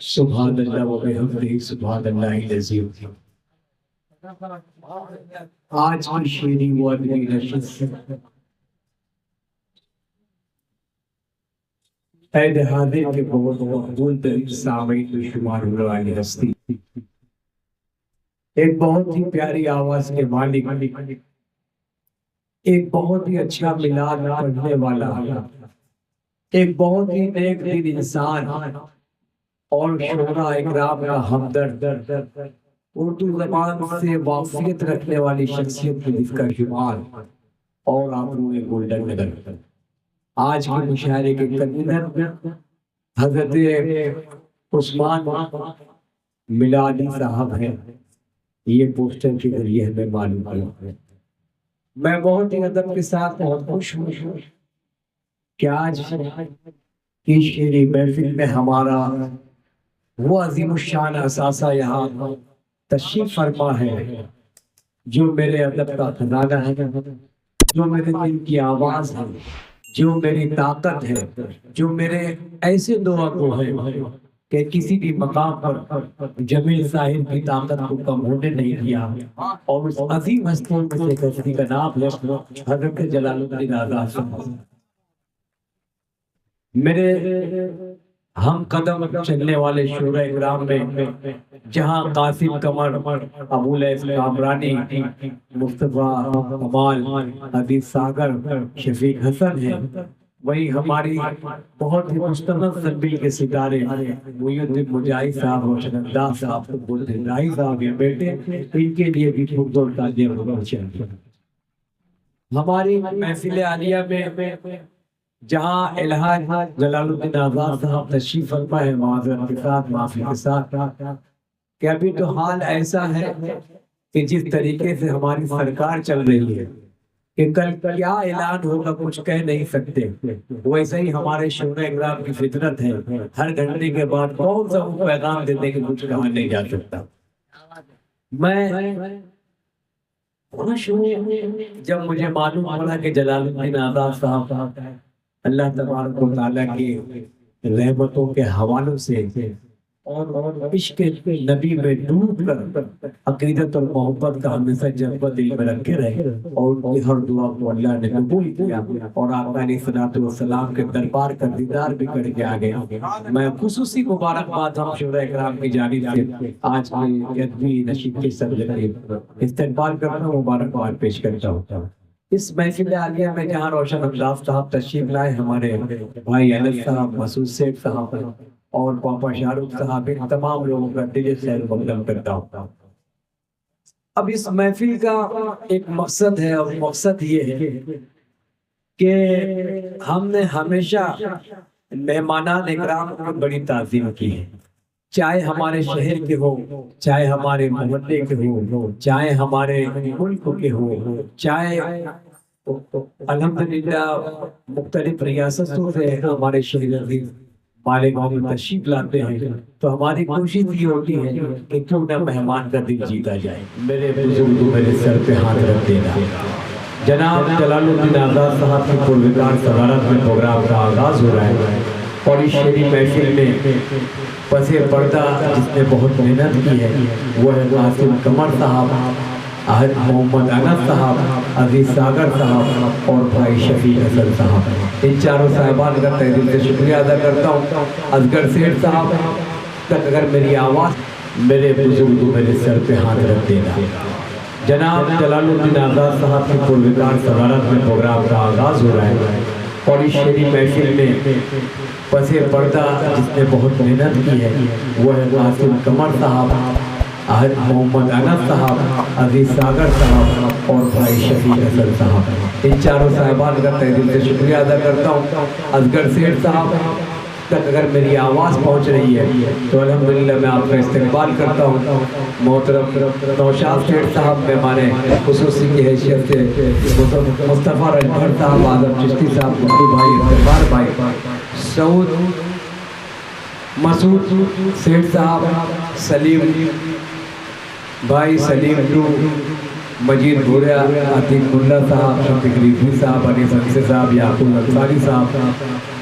سبحان اللہ و بحمدہ سبحان اللہ العظیم۔ آج کی شیریں و ادبی نشست عید حاضر کے بہت مقبول ترین سامعین میں شمار ہونے والی ہستی، ایک بہت ہی پیاری آواز کے مالک، ایک بہت ہی اچھا میلاد پڑھنے والا، ایک بہت ہی نیک دل انسان اور شعراء اکرام کا ہمدرد، اردو زبان سے واقفیت رکھنے والی شخصیت کی جس کا شمار اور آبرو گولڈن نگر آج کے مشاعرے کے کنوینر حضرت عثمان میلادی صاحب ہیں۔ یہ پوسٹر کے ذریعے ہمیں معلوم ہے۔ میں بہت ہی ادب کے ساتھ بہت خوش ہوں کہ آج کی شعری محفل میں ہمارا وہ عظیم الشان اثاثہ یہاں تشریف فرما ہے جو میرے ادب کا خزانہ ہے، جو میرے دل کی آواز ہے، جو میری طاقت ہے، جو میرے ایسے دعا کو ہے کہ کسی بھی مقام پر جمیل صاحب کی طاقت کو کم ہونے نہیں دیا، اور اس عظیم ہستیوں میں سے کسی کا نام ہے حضرت جلال الدین آزاد صاحب۔ میرے ہم قدم چلنے والے شعراء اکرام میں جہاں قاسم قمر، ابو لیث کامرانی، مصطفیٰ کمال، عزیز ساگر، شفیق حسن ہیں، وہی ہماری بہت ہی مستند سنبیل کے ستارے محی الدین مجاہد صاحب، روشن انداز صاحب، گلدن راہی صاحب یہ بیٹے، ان کے لیے بھی خوب دور تعلیم ہونا چاہیے۔ ہماری محفل عالیہ میں جہاں الہاج جلال الدین آزاد صاحب تشریف فرما ہے، معذرت کے ساتھ، معافی کے ساتھ، کہ ابھی تو حال ایسا ہے کہ جس طریقے سے ہماری سرکار چل رہی ہے کہ کل کیا اعلان ہوگا کچھ کہہ نہیں سکتے، ویسے ہی ہمارے شعراء اکرام کی فطرت ہے، ہر گھنٹے کے بعد کون سا وہ پیغام دینے کے کچھ کہا نہیں جا سکتا۔ میں خوش ہوں جب مجھے معلوم پڑا کہ جلال الدین آزاد صاحب اللہ تبارک و تعالیٰ کی رحمتوں کے حوالوں سے اور عشق نبی میں ڈوب کر عقیدت اور محبت کا ہمیشہ جذبہ دل میں رکھے رہے، اور ان کی ہر دعا کو اللہ نے قبول کیا، اور آقا علیہ الصلوۃ والسلام کے دربار کا دیدار بھی کر کے آگے۔ میں خصوصی مبارکباد ہم شعراء اکرام کی جانب سے آج کی ادبی نشید کے صدر کے استقبال کرتا ہوں، مبارکباد پیش کرتا ہوں۔ اس محفل عالیہ میں جہاں روشن انداز صاحب تشریف لائے، ہمارے بھائی انس صاحب، مسعود سیٹھ صاحب اور پاپا شاہ رخ صاحب، ان تمام لوگوں کا دل سے خیر مقدم کرتا ہوں۔ اب اس محفل کا ایک مقصد ہے، اور مقصد یہ ہے کہ ہم نے ہمیشہ مہمانان اکرام کو بڑی تعظیم کی ہے، چاہے ہمارے شہر کے ہو، چاہے ہمارے محلے کے ہو، چاہے ہمارے ملک کے ہو، چاہے الحمدللہ مختلف ریاستوں سے ہمارے شہر عزیز مالیگاؤں میں تشریف لاتے ہیں، تو ہماری کوشش یہ ہوتی ہے کہ کیوں نہ مہمان کا دل جیتا جائے۔ میرے بزرگ میرے سر پہ ہاتھ رکھ دینا۔ جناب جلال الدین آزاد صاحب کی پروردگار صدارت میں پروگرام کا آغاز ہو رہا ہے، اور اس شعری محفل میں پس پردہ جس نے بہت محنت کی ہے وہ ہے قاسم قمر صاحب، احد محمد انس صاحب، عزیز ساگر صاحب اور بھائی شفیق حسن صاحب۔ ان چاروں صاحبان کا تہ دل سے شکریہ ادا کرتا ہوں۔ اصغر سیٹھ صاحب تک اگر میری آواز، میرے بزرگ میرے سر پہ ہاتھ رکھ دینا۔ جناب جلال الدین آزاد صاحب کی پروردگار صدارت میں پروگرام کا آغاز ہو رہا ہے، اور اس شعری محفل میں پس پردہ جس نے بہت محنت کی ہے وہ ہے قاسم قمر صاحب، احد محمد انس صاحب، عزیز ساگر صاحب اور بھائی شفیق حسن صاحب۔ ان چاروں صاحبان کا تہ دل سے شکریہ ادا کرتا ہوں۔ اصغر سیٹھ صاحب تک اگر میری آواز پہنچ رہی ہے تو الحمدللہ میں آپ کا استقبال کرتا ہوں۔ محترم نوشاد سیٹھ صاحب مہمان خصوصی کی حیثیت سے، مصطفیٰ رجبھر صاحب، اعظم چشتی صاحب، مکی بھائی، افتخار بھائی، سعود مسعود سیٹھ صاحب، سلیم بھائی، سلیم ٹو مجید بھوریا، عتیق اللہ صاحب، شفیق ریزوی صاحب، انیس انصاری صاحب، یعقوب انصاری صاحب،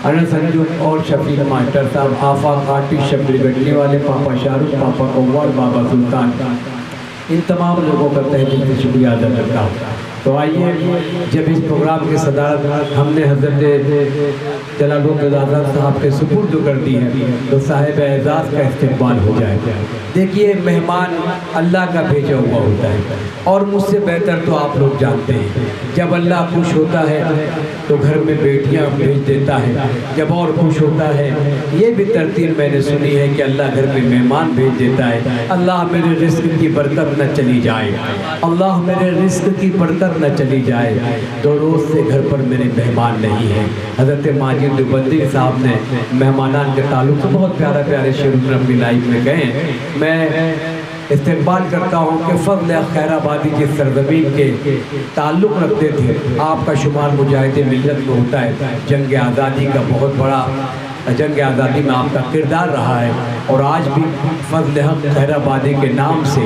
انس انجم اور شفیق ماسٹر صاحب، آفاق آرٹسٹ، شبیر گٹنے والے، پاپا شاہ رخ، پاپا قوال، بابا سلطان، ان تمام لوگوں کا تہ دل سے شکریہ ادا کرتا ہوں۔ تو آئیے، جب اس پروگرام کی صدارت ہم نے حضرت جلال القدر صاحب کے سپرد کر دی ہے تو صاحب اعزاز کا استقبال ہو جائے۔ دیکھیے، مہمان اللہ کا بھیجا ہوا ہوتا ہے، اور مجھ سے بہتر تو آپ لوگ جانتے ہیں، جب اللہ خوش ہوتا ہے تو گھر میں بیٹیاں بھیج دیتا ہے، جب اور خوش ہوتا ہے یہ بھی ترتیب میں نے سنی ہے کہ اللہ گھر میں مہمان بھیج دیتا ہے۔ اللہ میرے رزق کی برکت نہ چلی جائے، اللہ میرے رزق کی برکت نہ چلی جائے، 2 روز سے گھر پر میرے مہمان نہیں ہیں۔ حضرت ماجد دیوبندی صاحب نے مہمانان کے تعلق سے بہت پیارے شعر اپنی لائف میں گئے ہیں۔ میں استقبال کرتا ہوں کہ فضل خیر آبادی جس سرزمین کے تعلق رکھتے تھے، آپ کا شمار مجاہد ملت میں ہوتا ہے۔ جنگ آزادی کا بہت بڑا، جنگ آزادی میں آپ کا کردار رہا ہے، اور آج بھی فضل حق خیر آبادی کے نام سے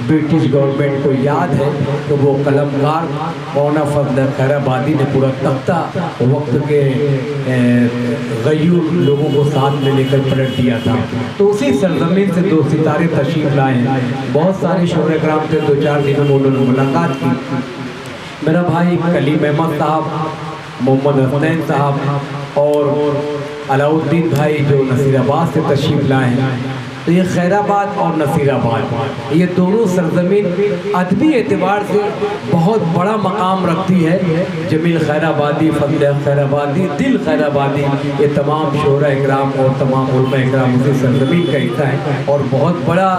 برٹش گورنمنٹ کو یاد ہے کہ وہ قلمکار مولانا فضل خیر آبادی نے پورا تختہ وقت کے غیور لوگوں کو ساتھ میں لے کر پلٹ دیا تھا۔ تو اسی سرزمین سے 2 ستارے تشریف لائے ہیں۔ بہت سارے شعراء کرام تھے، 2-4 دنوں میں انہوں نے ملاقات کی۔ میرا بھائی کلیم احمد صاحب، محمد حسنین صاحب اور علاء الدین بھائی جو نصیر آباد سے تشریف لائے ہیں، تو یہ خیر آباد اور نصیر آباد، یہ دونوں سرزمین ادبی اعتبار سے بہت بڑا مقام رکھتی ہے۔ جمیل خیر آبادی، فضل خیر آبادی، دل خیر آبادی، یہ تمام شعراء اکرام اور تمام علماء اکرام اسی سرزمین کا حصہ ہے، اور بہت بڑا